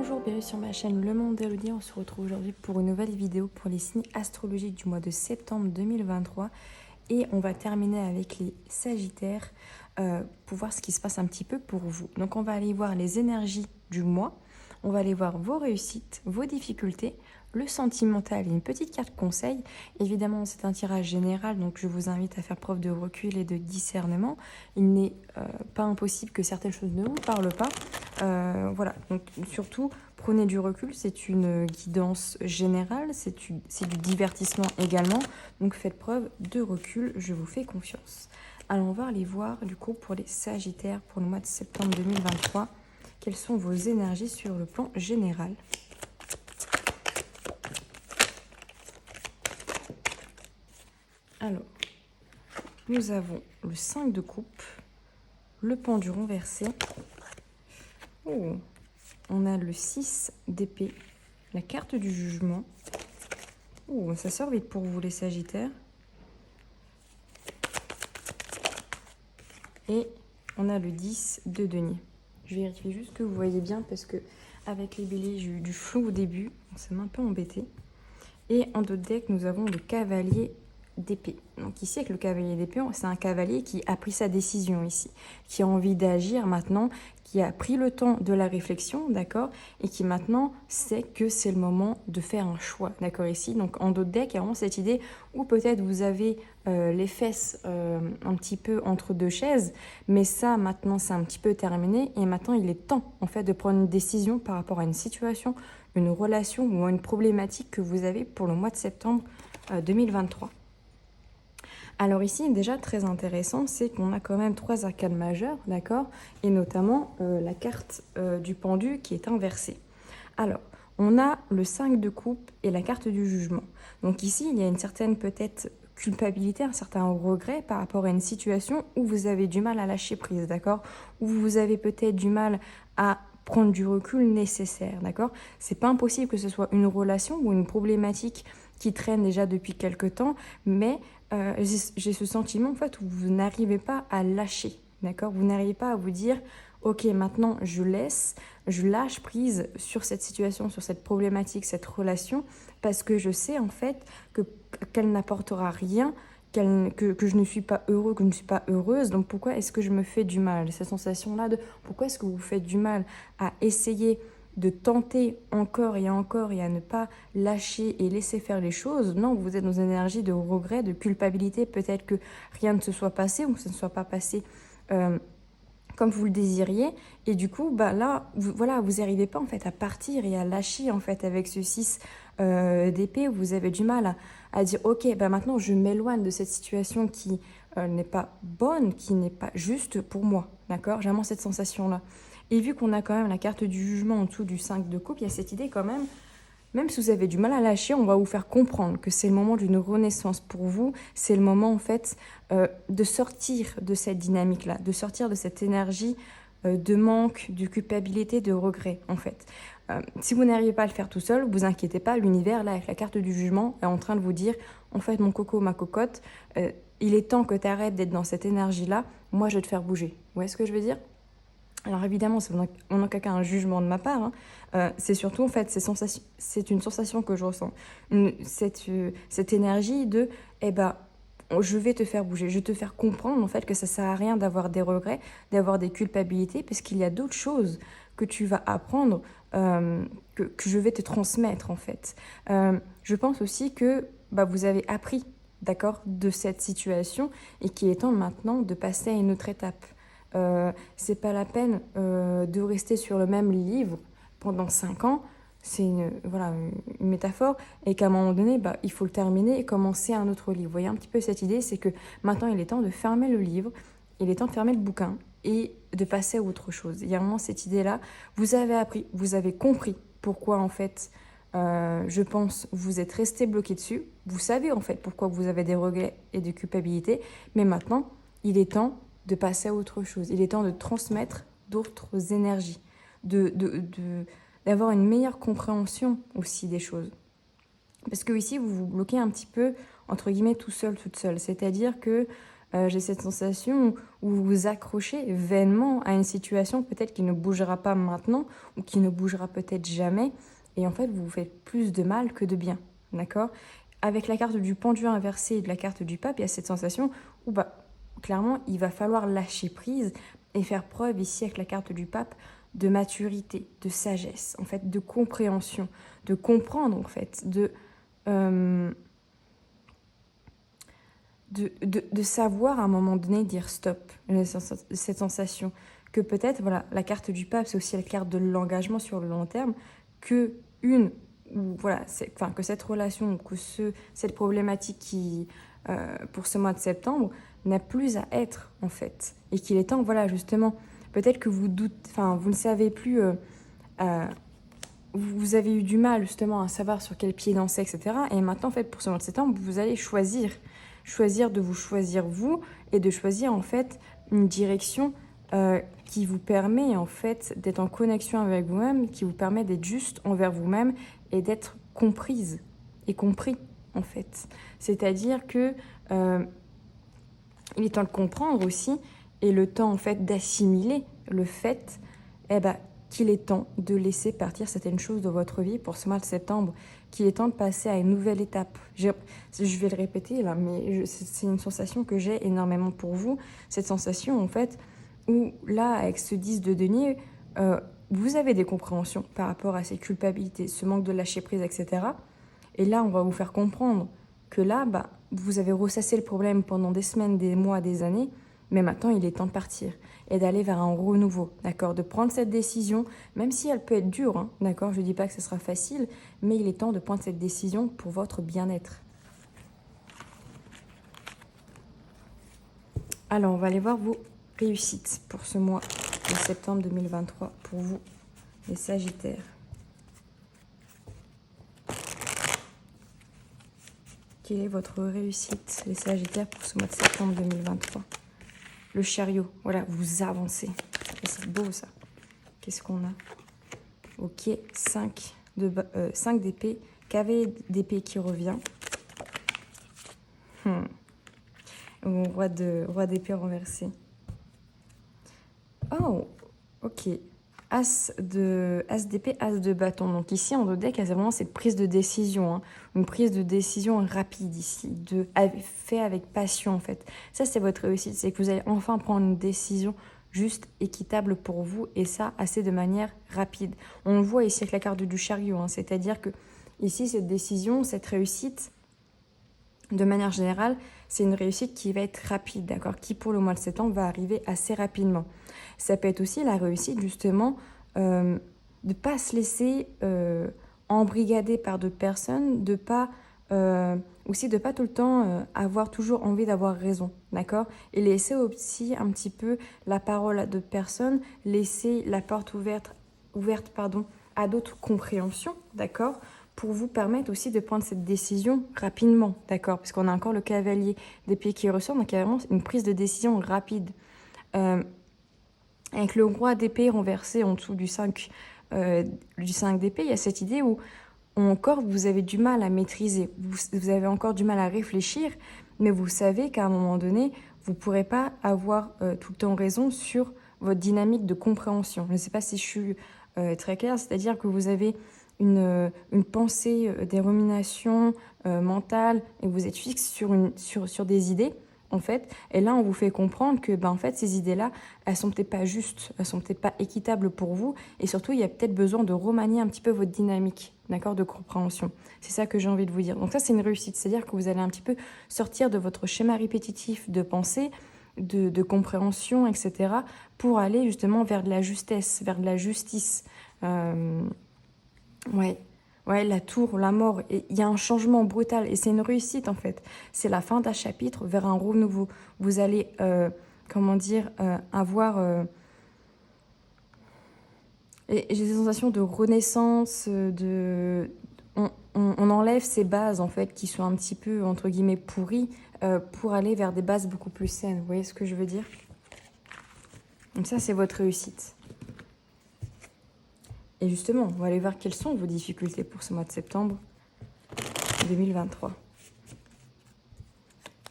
Bonjour, bienvenue sur ma chaîne Le Monde d'Elodie. On se retrouve aujourd'hui pour une nouvelle vidéo pour les signes astrologiques du mois de septembre 2023. Et on va terminer avec les Sagittaires pour voir ce qui se passe un petit peu pour vous. Donc on va aller voir les énergies du mois. On va aller voir vos réussites, vos difficultés, le sentimental et une petite carte conseil. Évidemment, c'est un tirage général, donc je vous invite à faire preuve de recul et de discernement. Il n'est pas impossible que certaines choses ne vous parlent pas. Voilà, donc surtout, prenez du recul. C'est une guidance générale, c'est du divertissement également. Donc faites preuve de recul, je vous fais confiance. Alors on va aller voir du coup pour les Sagittaires pour le mois de septembre 2023. Quelles sont vos énergies sur le plan général? Alors, nous avons le 5 de coupe, le pendu renversé. Oh, on a le 6 d'épée, la carte du jugement. Oh, ça sort vite pour vous les Sagittaires. Et on a le 10 de denier. Je vérifie juste que vous voyez bien parce que avec les béliers, j'ai eu du flou au début. Ça m'a un peu embêté. Et en d'autres decks, nous avons le cavalier d'épée. Donc ici, avec le cavalier d'épée, c'est un cavalier qui a pris sa décision ici, qui a envie d'agir maintenant, qui a pris le temps de la réflexion, d'accord, et qui maintenant sait que c'est le moment de faire un choix, d'accord, ici. Donc en d'autres decks, il y a vraiment cette idée où peut-être vous avez les fesses un petit peu entre deux chaises, mais ça, maintenant, c'est un petit peu terminé, et maintenant, il est temps, en fait, de prendre une décision par rapport à une situation, une relation ou une problématique que vous avez pour le mois de septembre 2023. Alors ici, déjà très intéressant, c'est qu'on a quand même 3 arcanes majeures, d'accord, et notamment la carte du pendu qui est inversée. Alors, on a le 5 de coupe et la carte du jugement. Donc ici, il y a une certaine peut-être culpabilité, un certain regret par rapport à une situation où vous avez du mal à lâcher prise, d'accord, où vous avez peut-être du mal à prendre du recul nécessaire, d'accord. C'est pas impossible que ce soit une relation ou une problématique qui traîne déjà depuis quelque temps, mais j'ai ce sentiment en fait où vous n'arrivez pas à lâcher, d'accord. Vous n'arrivez pas à vous dire ok, maintenant je lâche prise sur cette situation, sur cette problématique, cette relation, parce que je sais en fait qu'elle n'apportera rien, que je ne suis pas heureux, que je ne suis pas heureuse, donc pourquoi est-ce que je me fais du mal? Cette sensation-là de pourquoi est-ce que vous faites du mal à essayer de tenter encore et encore et à ne pas lâcher et laisser faire les choses. Non, vous êtes dans une énergie de regret, de culpabilité, peut-être que rien ne se soit passé ou que ça ne soit pas passé comme vous le désiriez, et du coup, bah là, vous n'arrivez pas en fait à partir et à lâcher en fait avec ce 6 d'épée, où vous avez du mal à dire ok, bah maintenant je m'éloigne de cette situation qui n'est pas bonne, qui n'est pas juste pour moi, d'accord? J'ai vraiment cette sensation-là. Et vu qu'on a quand même la carte du jugement en dessous du 5 de coupe, il y a cette idée quand même si vous avez du mal à lâcher, on va vous faire comprendre que c'est le moment d'une renaissance pour vous. C'est le moment, en fait, de sortir de cette dynamique-là, de sortir de cette énergie de manque, de culpabilité, de regret, en fait. Si vous n'arrivez pas à le faire tout seul, vous inquiétez pas, l'univers, là, avec la carte du jugement, est en train de vous dire, en fait, mon coco, ma cocotte, il est temps que tu arrêtes d'être dans cette énergie-là. Moi, je vais te faire bouger. Vous voyez ce que je veux dire? Alors évidemment, c'est en aucun cas un jugement de ma part, hein. C'est surtout en fait, c'est une sensation que je ressens. Cette énergie de, eh ben, je vais te faire bouger, je vais te faire comprendre en fait que ça sert à rien d'avoir des regrets, d'avoir des culpabilités, parce qu'il y a d'autres choses que tu vas apprendre, que je vais te transmettre en fait. Je pense aussi que bah, vous avez appris, d'accord, de cette situation et qu'il est temps maintenant de passer à une autre étape. C'est pas la peine de rester sur le même livre pendant 5 ans. C'est une métaphore, et qu'à un moment donné, bah, il faut le terminer et commencer un autre livre. Vous voyez un petit peu cette idée, c'est que maintenant il est temps de fermer le livre, il est temps de fermer le bouquin et de passer à autre chose. Il y a vraiment cette idée-là. Vous avez appris, vous avez compris pourquoi en fait, je pense, vous êtes resté bloqué dessus. Vous savez en fait pourquoi vous avez des regrets et des culpabilités, mais maintenant, il est temps de passer à autre chose. Il est temps de transmettre d'autres énergies, d'avoir une meilleure compréhension aussi des choses. Parce que ici, vous vous bloquez un petit peu, entre guillemets, tout seul, toute seule. C'est-à-dire que J'ai cette sensation où vous vous accrochez vainement à une situation peut-être qui ne bougera pas maintenant ou qui ne bougera peut-être jamais. Et en fait, vous vous faites plus de mal que de bien. D'accord? Avec la carte du pendu inversé et de la carte du pape, il y a cette sensation où clairement, il va falloir lâcher prise et faire preuve ici avec la carte du pape de maturité, de sagesse, en fait, de compréhension, de comprendre en fait, de savoir à un moment donné dire stop, cette sensation que peut-être, voilà, la carte du pape, c'est aussi la carte de l'engagement sur le long terme, que que cette relation, cette problématique qui, pour ce mois de septembre, n'a plus à être, en fait. Et qu'il est temps, voilà, justement, peut-être que vous ne savez plus, vous avez eu du mal, justement, à savoir sur quel pied danser, etc. Et maintenant, en fait, pour ce mois de septembre, vous allez choisir de vous choisir vous et de choisir, en fait, une direction qui vous permet, en fait, d'être en connexion avec vous-même, qui vous permet d'être juste envers vous-même et d'être comprise et compris, en fait. C'est-à-dire que il est temps de comprendre aussi et le temps, en fait, d'assimiler le fait qu'il est temps de laisser partir certaines choses de votre vie pour ce mois de septembre, qu'il est temps de passer à une nouvelle étape. Je vais le répéter là, mais c'est une sensation que j'ai énormément pour vous, cette sensation en fait où là, avec ce 10 de denier, vous avez des compréhensions par rapport à ces culpabilités, ce manque de lâcher prise, etc. Et là, on va vous faire comprendre que là, vous avez ressassé le problème pendant des semaines, des mois, des années, mais maintenant, il est temps de partir et d'aller vers un renouveau, d'accord? De prendre cette décision, même si elle peut être dure, hein, d'accord? Je ne dis pas que ce sera facile, mais il est temps de prendre cette décision pour votre bien-être. Alors, on va aller voir vos réussites pour ce mois de septembre 2023, pour vous, les Sagittaires. Quelle est votre réussite, les Sagittaires, pour ce mois de septembre 2023? Le chariot, voilà, vous avancez. C'est beau, ça. Qu'est-ce qu'on a? Ok, 5 d'épée, cavalier d'épée qui revient. Roi d'épée renversé. Oh, ok. As d'épée, as de bâton. Donc ici, en dos deck, il y a vraiment cette prise de décision. Hein. Une prise de décision rapide ici, fait avec passion en fait. Ça, c'est votre réussite. C'est que vous allez enfin prendre une décision juste, équitable pour vous, et ça, assez de manière rapide. On le voit ici avec la carte du chariot. Hein. C'est-à-dire que ici, cette décision, cette réussite, de manière générale, c'est une réussite qui va être rapide, d'accord, qui pour le mois de septembre va arriver assez rapidement. Ça peut être aussi la réussite justement de ne pas se laisser embrigader par d'autres personnes, de pas aussi de pas tout le temps avoir toujours envie d'avoir raison, d'accord, et laisser aussi un petit peu la parole à d'autres personnes, laisser la porte ouverte à d'autres compréhensions, d'accord, pour vous permettre aussi de prendre cette décision rapidement, d'accord? Parce qu'on a encore le cavalier d'épée qui ressort, donc il y a vraiment une prise de décision rapide. Avec le roi d'épée renversé en dessous du 5 d'épée, il y a cette idée où encore vous avez du mal à maîtriser, vous avez encore du mal à réfléchir, mais vous savez qu'à un moment donné, vous ne pourrez pas avoir tout le temps raison sur votre dynamique de compréhension. Je ne sais pas si je suis très claire, c'est-à-dire que vous avez une pensée, des ruminations mentales, et vous êtes fixe sur des idées, en fait. Et là, on vous fait comprendre que en fait, ces idées-là, elles sont peut-être pas justes, elles sont peut-être pas équitables pour vous. Et surtout, il y a peut-être besoin de remanier un petit peu votre dynamique, d'accord, de compréhension. C'est ça que j'ai envie de vous dire. Donc ça, c'est une réussite. C'est-à-dire que vous allez un petit peu sortir de votre schéma répétitif de pensée, de compréhension, etc., pour aller justement vers de la justesse, vers de la justice. Ouais, la tour, la mort, il y a un changement brutal et c'est une réussite en fait. C'est la fin d'un chapitre vers un renouveau. Vous allez, avoir... et j'ai des sensations de renaissance, on enlève ces bases en fait qui sont un petit peu, entre guillemets, pourries pour aller vers des bases beaucoup plus saines. Vous voyez ce que je veux dire? Donc ça, c'est votre réussite. Et justement, on va aller voir quelles sont vos difficultés pour ce mois de septembre 2023.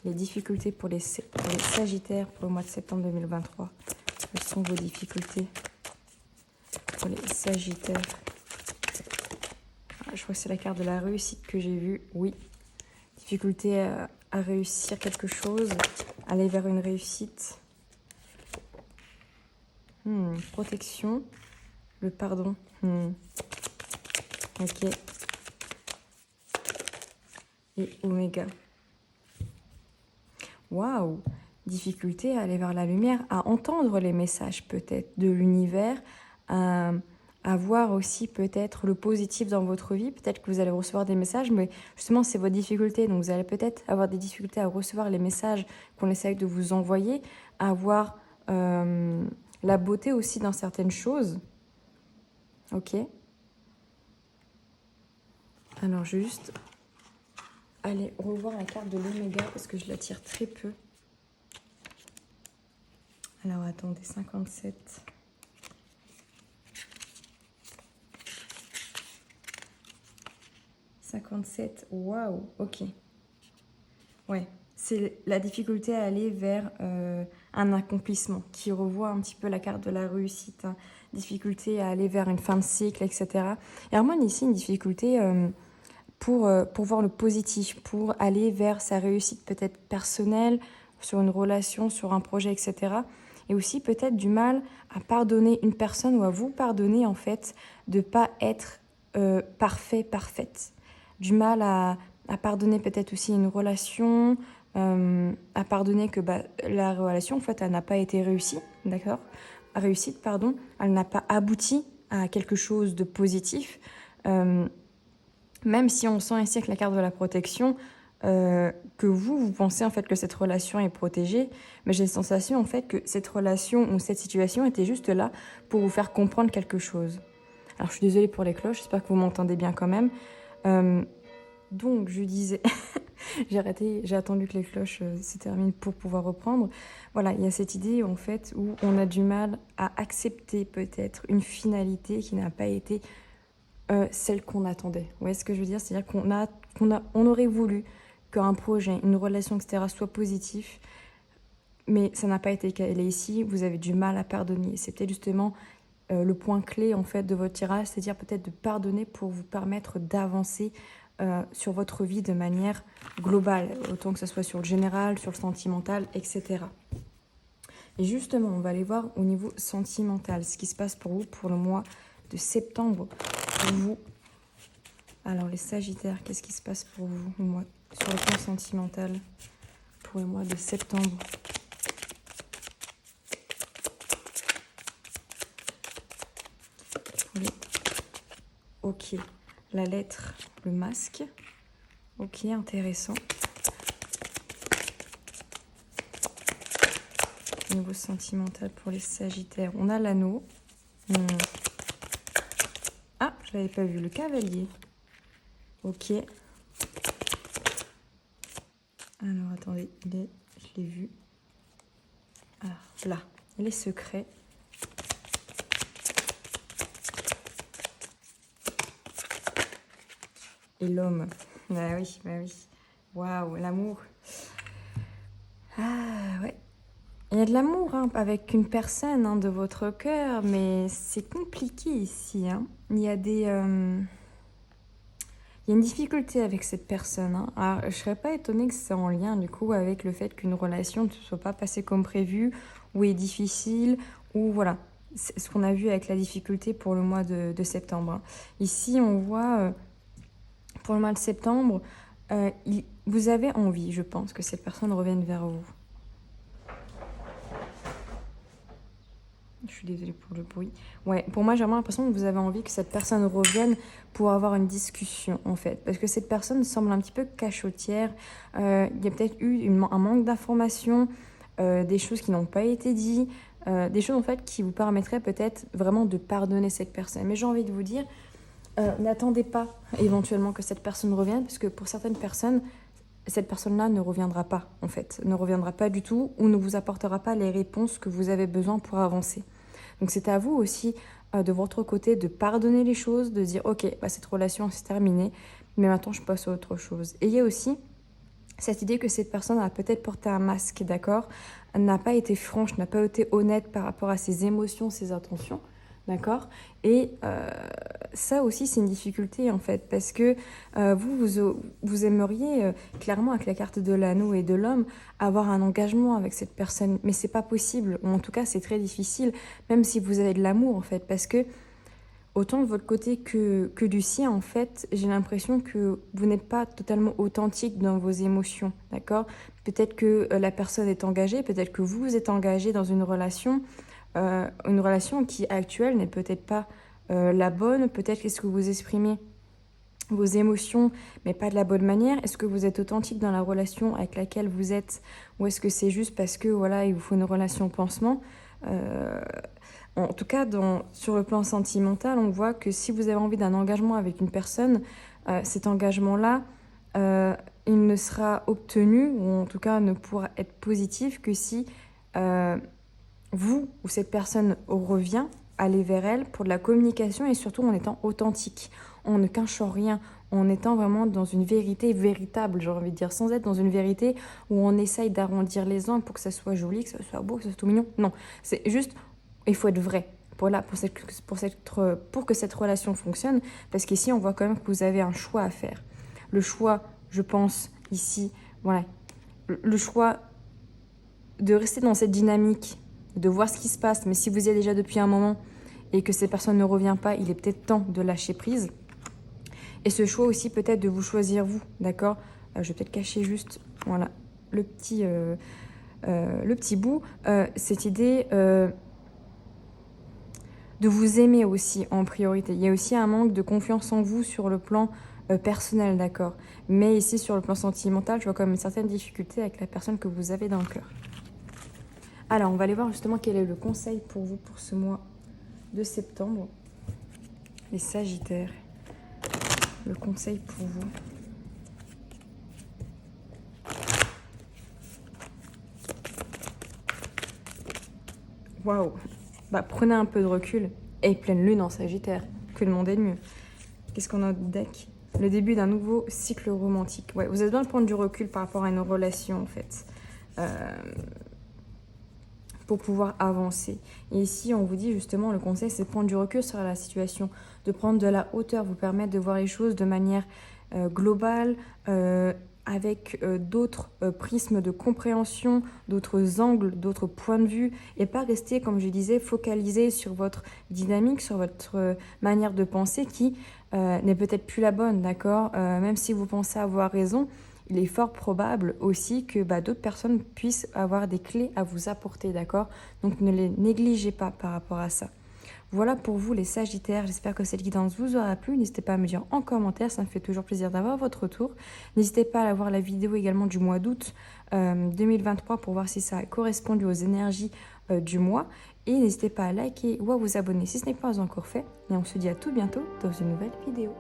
les difficultés pour les Sagittaires pour le mois de septembre 2023. Quelles sont vos difficultés pour les Sagittaires? Je crois que c'est la carte de la réussite que j'ai vue. Oui. Difficulté à réussir quelque chose, aller vers une réussite. Protection. Le pardon. Ok. Et Oméga. Waouh! Difficulté à aller vers la lumière, à entendre les messages peut-être de l'univers, à voir aussi peut-être le positif dans votre vie. Peut-être que vous allez recevoir des messages, mais justement c'est votre difficulté. Donc vous allez peut-être avoir des difficultés à recevoir les messages qu'on essaye de vous envoyer, à voir la beauté aussi dans certaines choses. Ok. Alors juste aller revoir la carte de l'Oméga parce que je la tire très peu. Alors attendez, 57. Waouh, ok. Ouais, c'est la difficulté à aller vers un accomplissement qui revoit un petit peu la carte de la réussite. Hein. Difficulté à aller vers une fin de cycle, etc. Et Hermione ici, une difficulté pour voir le positif, pour aller vers sa réussite peut-être personnelle, sur une relation, sur un projet, etc. Et aussi peut-être du mal à pardonner une personne ou à vous pardonner en fait de ne pas être parfaite. Du mal à pardonner peut-être aussi une relation, à pardonner que la relation en fait elle n'a pas été réussie, d'accord ? Réussite, pardon, elle n'a pas abouti à quelque chose de positif. Même si on sent ici avec la carte de la protection que vous pensez en fait que cette relation est protégée, mais j'ai la sensation en fait que cette relation ou cette situation était juste là pour vous faire comprendre quelque chose. Alors je suis désolée pour les cloches, j'espère que vous m'entendez bien quand même. Donc je disais, j'ai attendu que les cloches se terminent pour pouvoir reprendre. Voilà, il y a cette idée en fait où on a du mal à accepter peut-être une finalité qui n'a pas été celle qu'on attendait. Vous voyez ce que je veux dire? C'est-à-dire qu'on aurait voulu qu'un projet, une relation, etc. soit positif, mais ça n'a pas été le cas. Et ici, vous avez du mal à pardonner. C'est peut-être justement le point clé en fait de votre tirage, c'est-à-dire peut-être de pardonner pour vous permettre d'avancer sur votre vie de manière globale, autant que ce soit sur le général, sur le sentimental, etc. Et justement, on va aller voir au niveau sentimental, ce qui se passe pour vous pour le mois de septembre. Pour vous. Alors les Sagittaires, qu'est-ce qui se passe pour vous sur le plan sentimental pour le mois de septembre? Ok, la lettre, le masque. Ok, intéressant. Niveau sentimental pour les Sagittaires, on a l'anneau. Ah, je l'avais pas vu, le cavalier. Ok. Alors, attendez, je l'ai vu. Alors, là, les secrets. Et l'homme. Bah oui. Waouh, l'amour. Ah, ouais. Il y a de l'amour avec une personne de votre cœur, mais c'est compliqué ici. Il y a une difficulté avec cette personne. Alors, je ne serais pas étonnée que c'est en lien du coup avec le fait qu'une relation ne se soit pas passée comme prévu, ou est difficile, ou voilà. C'est ce qu'on a vu avec la difficulté pour le mois de septembre. Ici, on voit, pour le mois de septembre, vous avez envie, je pense, que cette personne revienne vers vous. Je suis désolée pour le bruit. Ouais, pour moi, j'ai vraiment l'impression que vous avez envie que cette personne revienne pour avoir une discussion, en fait. Parce que cette personne semble un petit peu cachotière. Il y a peut-être eu un manque d'informations, des choses qui n'ont pas été dites, des choses, en fait, qui vous permettraient peut-être vraiment de pardonner cette personne. Mais j'ai envie de vous dire, n'attendez pas éventuellement que cette personne revienne, parce que pour certaines personnes, cette personne-là ne reviendra pas, en fait. Ne reviendra pas du tout ou ne vous apportera pas les réponses que vous avez besoin pour avancer. Donc c'est à vous aussi, de votre côté, de pardonner les choses, de dire « Ok, cette relation s'est terminée, mais maintenant je passe à autre chose. » Et il y a aussi cette idée que cette personne a peut-être porté un masque, d'accord, n'a pas été franche, n'a pas été honnête par rapport à ses émotions, ses intentions, d'accord. Et ça aussi, c'est une difficulté, en fait, parce que vous aimeriez, clairement, avec la carte de l'anneau et de l'homme, avoir un engagement avec cette personne, mais c'est pas possible, ou en tout cas, c'est très difficile, même si vous avez de l'amour, en fait, parce que autant de votre côté que du sien, en fait, j'ai l'impression que vous n'êtes pas totalement authentique dans vos émotions, d'accord? Peut-être que la personne est engagée, peut-être que vous êtes engagé dans une relation qui actuelle n'est peut-être pas la bonne, peut-être qu'est-ce que vous exprimez vos émotions, mais pas de la bonne manière. Est-ce que vous êtes authentique dans la relation avec laquelle vous êtes, ou est-ce que c'est juste parce que voilà, il vous faut une relation pansement? En tout cas, sur le plan sentimental, on voit que si vous avez envie d'un engagement avec une personne, cet engagement-là, il ne sera obtenu, ou en tout cas ne pourra être positif que si vous ou cette personne revient, aller vers elle pour de la communication et surtout en étant authentique, en ne cachant rien, en étant vraiment dans une vérité véritable, j'ai envie de dire, sans être dans une vérité où on essaye d'arrondir les angles pour que ça soit joli, que ça soit beau, que ça soit tout mignon. Non, c'est juste, il faut être vrai pour que cette relation fonctionne, parce qu'ici, on voit quand même que vous avez un choix à faire. Le choix, je pense, ici, voilà, le choix de rester dans cette dynamique, de voir ce qui se passe, mais si vous y êtes déjà depuis un moment et que cette personne ne revient pas, il est peut-être temps de lâcher prise. Et ce choix aussi peut-être de vous choisir vous, d'accord. Je vais peut-être cacher juste, voilà, le petit bout, cette idée de vous aimer aussi en priorité. Il y a aussi un manque de confiance en vous sur le plan personnel, d'accord. Mais ici, sur le plan sentimental, je vois quand même une certaine difficulté avec la personne que vous avez dans le cœur. Alors, on va aller voir justement quel est le conseil pour vous pour ce mois de septembre. Les Sagittaires. Le conseil pour vous. Waouh. Bah, prenez un peu de recul. Et pleine lune en Sagittaire. Que demander de mieux? Qu'est-ce qu'on a de deck? Le début d'un nouveau cycle romantique. Ouais, vous avez besoin de prendre du recul par rapport à une relation, en fait. Pour pouvoir avancer. Et ici, on vous dit justement, le conseil, c'est de prendre du recul sur la situation, de prendre de la hauteur, vous permettre de voir les choses de manière globale, avec d'autres prismes de compréhension, d'autres angles, d'autres points de vue, et pas rester, comme je disais, focalisé sur votre dynamique, sur votre manière de penser qui n'est peut-être plus la bonne, d'accord. Même si vous pensez avoir raison, il est fort probable aussi que d'autres personnes puissent avoir des clés à vous apporter, d'accord? Donc ne les négligez pas par rapport à ça. Voilà pour vous les Sagittaires, j'espère que cette guidance vous aura plu. N'hésitez pas à me dire en commentaire, ça me fait toujours plaisir d'avoir votre retour. N'hésitez pas à aller voir la vidéo également du mois d'août 2023 pour voir si ça a correspondu aux énergies du mois. Et n'hésitez pas à liker ou à vous abonner si ce n'est pas encore fait. Et on se dit à tout bientôt dans une nouvelle vidéo.